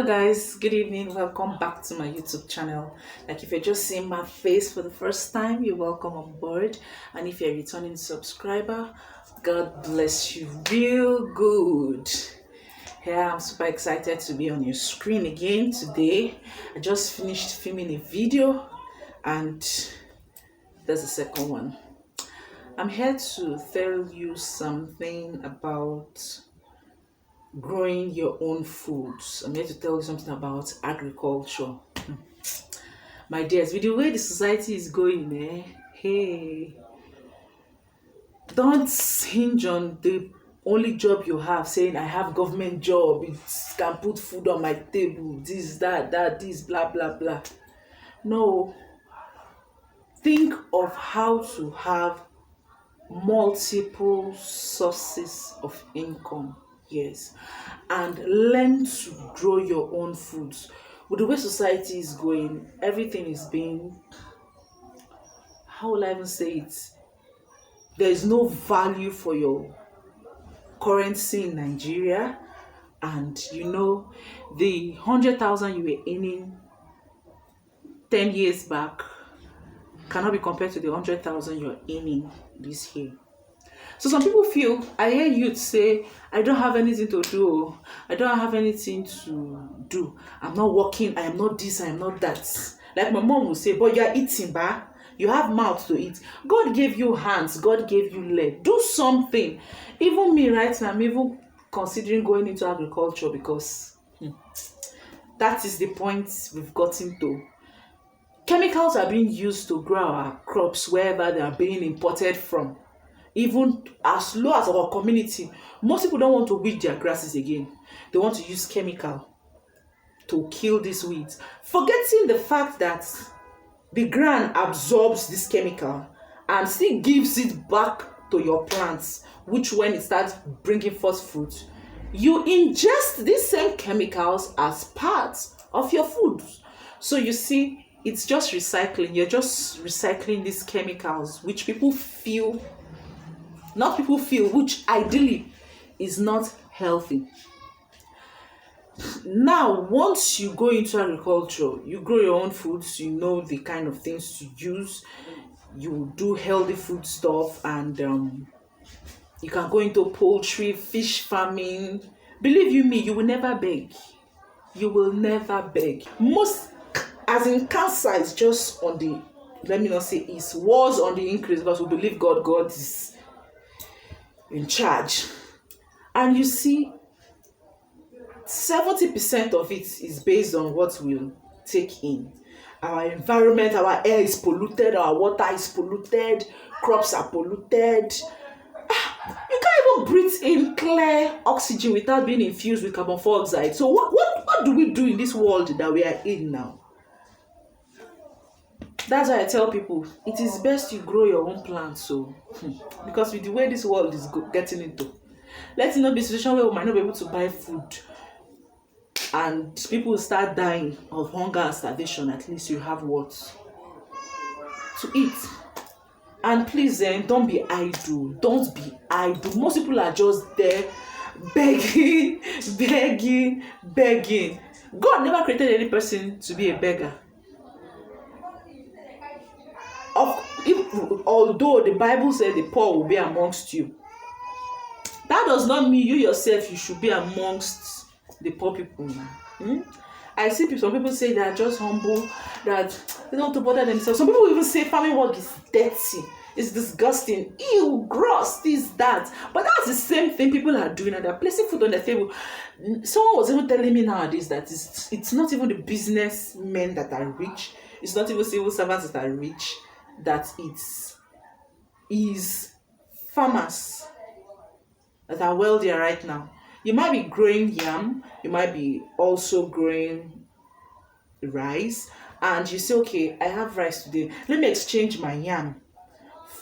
Guys, good evening. Welcome back to my YouTube channel. Like, if you're just seeing my face for the first time, you're welcome on board. And if you're a returning subscriber, God bless you real good. Yeah, I'm super excited to be on your screen again today. I just finished filming a video and there's a second one. I'm here to tell you something about growing your own foods. I'm here to tell you something about agriculture. My dears, with the way the society is going, hey, don't hinge on the only job you have, saying I have government job, it can put food on my table, this, that, this, blah, blah, blah. No. Think of how to have multiple sources of income. Yes, and learn to grow your own foods. With the way society is going, everything is being, how will I even say it? There is no value for your currency in Nigeria, and the 100,000 you were earning 10 years back cannot be compared to the 100,000 you're earning this year. So some people feel, I hear youth say, I don't have anything to do. I don't have anything to do. I'm not working. I am not this. I am not that. Like my mom will say, but you're eating, ba. You have mouth to eat. God gave you hands. God gave you leg. Do something. Even me right now, I'm even considering going into agriculture because that is the point we've gotten to. Chemicals are being used to grow our crops wherever they are being imported from. Even as low as our community, most people don't want to weed their grasses again. They want to use chemical to kill these weeds, forgetting the fact that the ground absorbs this chemical and still gives it back to your plants, which when it starts bringing forth fruit, you ingest these same chemicals as part of your food. So you see, it's just recycling. You're just recycling these chemicals, which which ideally is not healthy. Now, once you go into agriculture, you grow your own foods, you know the kind of things to use, you do healthy food stuff, and you can go into poultry, fish farming. Believe you me, you will never beg. You will never beg. As in cancer is just on the, let me not say it was on the increase, because we believe God is in charge. And you see, 70% of it is based on what we'll take in. Our environment, our air is polluted, our water is polluted, crops are polluted. You can't even breathe in clear oxygen without being infused with carbon dioxide. So what do we do in this world that we are in now? That's why I tell people, it is best you grow your own plants. Because with the way this world is getting into, let it not be a situation where we might not be able to buy food and people will start dying of hunger and starvation. At least you have what to eat. And please, don't be idle. Don't be idle. Most people are just there begging. God never created any person to be a beggar. Although the Bible says the poor will be amongst you, that does not mean you yourself you should be amongst the poor people. I see some people say they are just humble, that they don't want to bother themselves. Some people even say farming work is dirty, it's disgusting, ew, gross, this, that. But that's the same thing people are doing, and they're placing food on the table. Someone was even telling me nowadays that it's not even the businessmen that are rich, it's not even civil servants that are rich, that it is farmers that are wealthier right now. You might be growing yam, you might be also growing rice, and you say, okay, I have rice today, let me exchange my yam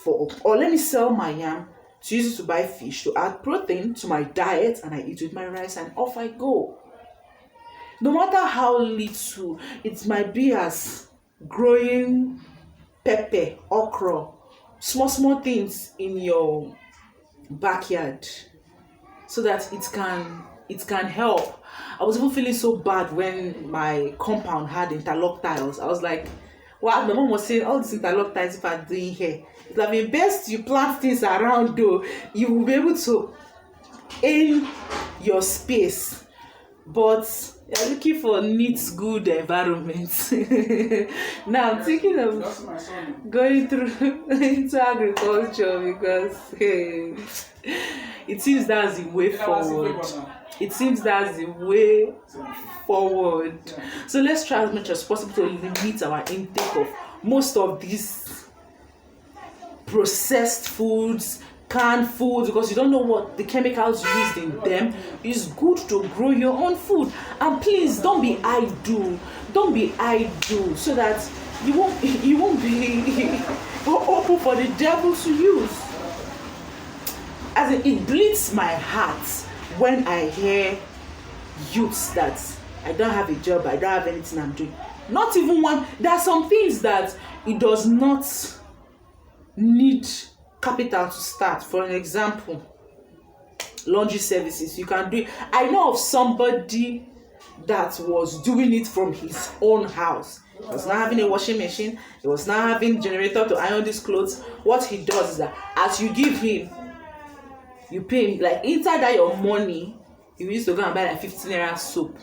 or let me sell my yam to use it to buy fish, to add protein to my diet, and I eat with my rice and off I go. No matter how little, it might be as growing pepper, okra, small things in your backyard, so that it can it can help. I was even feeling so bad when my compound had interlock tiles. I was like, well, my mom was saying all these interlock tiles if I'm doing here, it would have been best you plant things around though. You will be able to aim your space. But you're looking for neat, good environment. Now I'm thinking of going through into agriculture because hey, it seems that's the way forward. It seems that's the way forward. So let's try as much as possible to limit our intake of most of these processed foods, canned foods, because you don't know what the chemicals used in them. It's good to grow your own food. And please don't be idle. Don't be idle so that you won't be open for the devil to use. As in, it bleeds my heart when I hear youths that I don't have a job, I don't have anything I'm doing. Not even one. There are some things that it does not need capital to start. For an example, laundry services, you can do it. I know of somebody that was doing it from his own house. He was not having a washing machine, he was not having a generator to iron these clothes. What he does is that as you give him, you pay him, like inside that your money, you used to go and buy like 15 naira soap.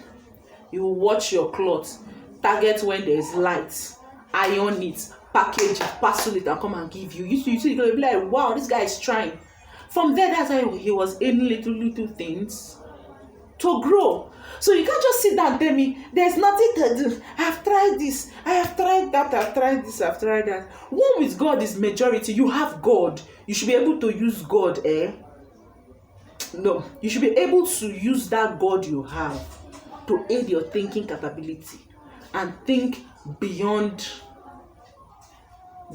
You will watch your clothes, target when there is light, iron it, package it, parcel it, and come and give you. You see, you're gonna be like, wow, this guy is trying. From there, that's how he was aiming little things to grow. So you can't just sit down and tell me there's nothing to do. I've tried this, I have tried that, I've tried this, I've tried that. One with God is majority. You have God. You should be able to use God, No, you should be able to use that God you have to aid your thinking capability and think beyond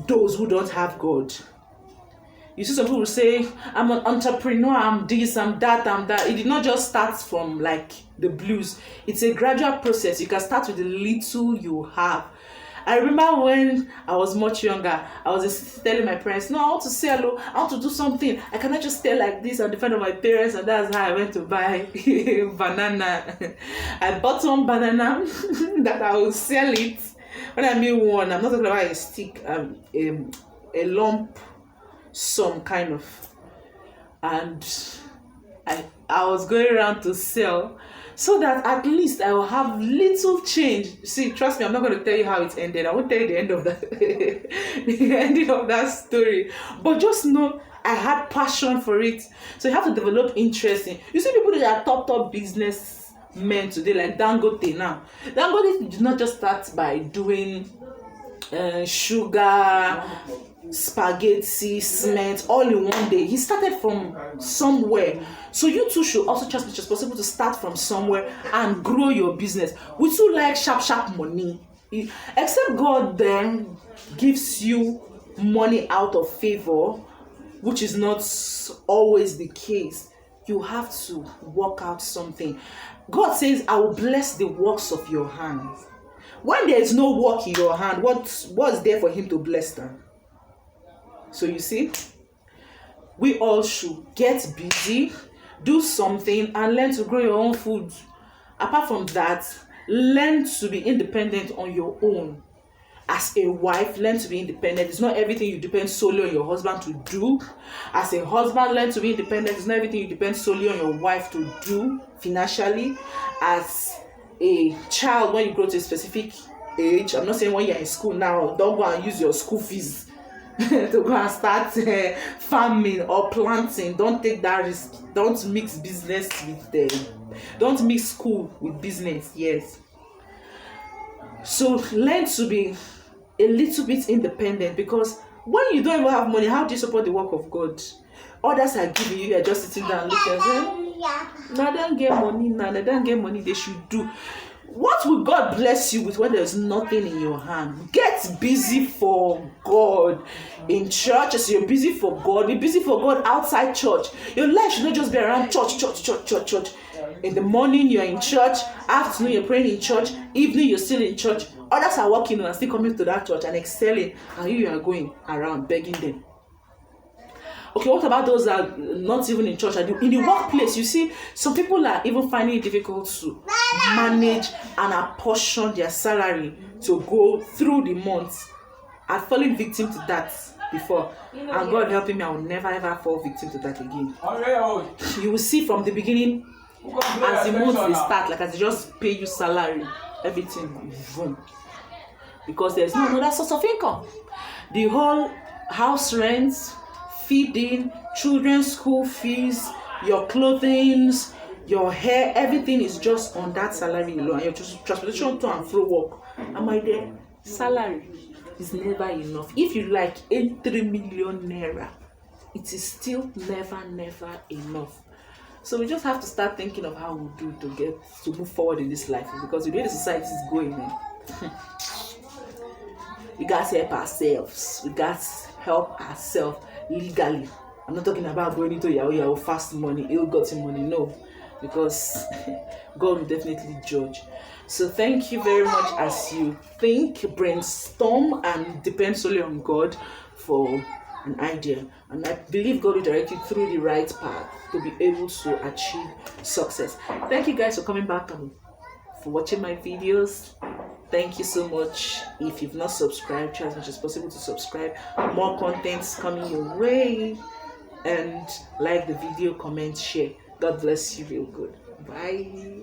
those who don't have God. You see, some people say, I'm an entrepreneur, I'm this, I'm that, I'm that. It did not just start from like the blues. It's a gradual process. You can start with the little you have. I remember when I was much younger, I was telling my parents, no, I want to sell, I want to do something. I cannot just stay like this and defend my parents, and that's how I went to buy banana. I bought one banana that I will sell it. When I mean one, I'm not talking about a stick, a lump, some kind of. And I was going around to sell, so that at least I will have little change. See, trust me, I'm not going to tell you how it ended. I won't tell you the end of that, the ending of that story. But just know I had passion for it. So you have to develop interest in. You see people that are top business men today, like Dangote now. Dangote did not just start by doing sugar, spaghetti, cement all in one day. He started from somewhere. So you too should also try as much as possible to start from somewhere and grow your business. We too like sharp money. Except God then gives you money out of favor, which is not always the case. You have to work out something. God says, I will bless the works of your hands. When there is no work in your hand, what's there for him to bless them? So you see, we all should get busy, do something, and learn to grow your own food. Apart from that, learn to be independent on your own. As a wife, learn to be independent. It's not everything you depend solely on your husband to do. As a husband, learn to be independent. It's not everything you depend solely on your wife to do financially. As a child, when you grow to a specific age, I'm not saying when you're in school now, don't go and use your school fees to go and start farming or planting. Don't take that risk. Don't mix business with don't mix school with business. Yes. So learn to be a little bit independent, because when you don't even have money, how do you support the work of God? Others are giving you, you're just sitting down looking and saying, no, they don't get money now, they don't get money, they should do. What will God bless you with when there's nothing in your hand? Get busy for God. In church, as you're busy for God, be busy for God outside church. Your life should not just be around church. In the morning, you're in church. Afternoon, you're praying in church. Evening, you're still in church. Others are working and still coming to that church and excelling. And you are going around begging them. Okay, what about those that are not even in church? In the workplace, you see, some people are even finding it difficult to manage and apportion their salary to go through the month. I've fallen victim to that before, and God helping me, I will never ever fall victim to that again. You will see from the beginning, as the month they start, like as they just pay you salary, everything boom, because there's no other source of income. The whole house rent, feeding, children's school fees, your clothing, your hair, everything is just on that salary alone. Your transportation to and fro work, and my dear, salary is never enough. If you like 3 million naira, it is still never enough. So we just have to start thinking of how we do to move forward in this life, because the way the society is going, we got to help ourselves. We got to help ourselves legally. I'm not talking about going into Yahoo fast money, ill-gotten money, no, because God will definitely judge. So thank you very much as you think, brainstorm, and depend solely on God for an idea. And I believe God will direct you through the right path to be able to achieve success. Thank you guys for coming back and for watching my videos. Thank you so much. If you've not subscribed, try as much as possible to subscribe. More contents coming your way. And like the video, comment, share. God bless you real good. Bye.